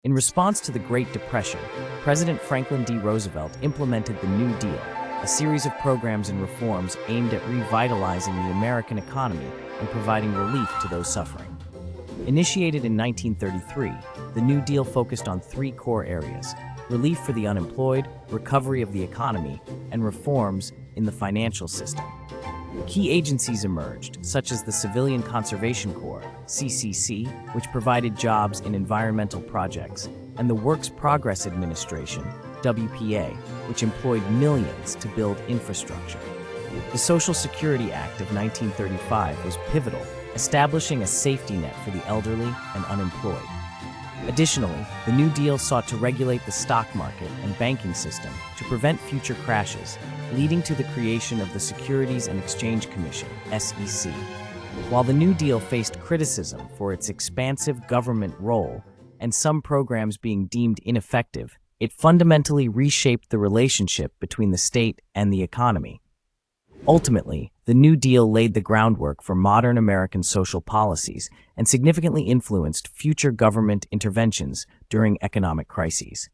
In response to the Great Depression, President Franklin D. Roosevelt implemented the New Deal, a series of programs and reforms aimed at revitalizing the American economy and providing relief to those suffering. Initiated in 1933, the New Deal focused on three core areas: relief for the unemployed, recovery of the economy, and reforms in the financial system. Key agencies emerged, such as the Civilian Conservation Corps, CCC, which provided jobs in environmental projects, and the Works Progress Administration, WPA, which employed millions to build infrastructure. The Social Security Act of 1935 was pivotal, establishing a safety net for the elderly and unemployed. Additionally, the New Deal sought to regulate the stock market and banking system to prevent future crashes, leading to the creation of the Securities and Exchange Commission, SEC. While the New Deal faced criticism for its expansive government role and some programs being deemed ineffective, it fundamentally reshaped the relationship between the state and the economy. Ultimately, the New Deal laid the groundwork for modern American social policies and significantly influenced future government interventions during economic crises.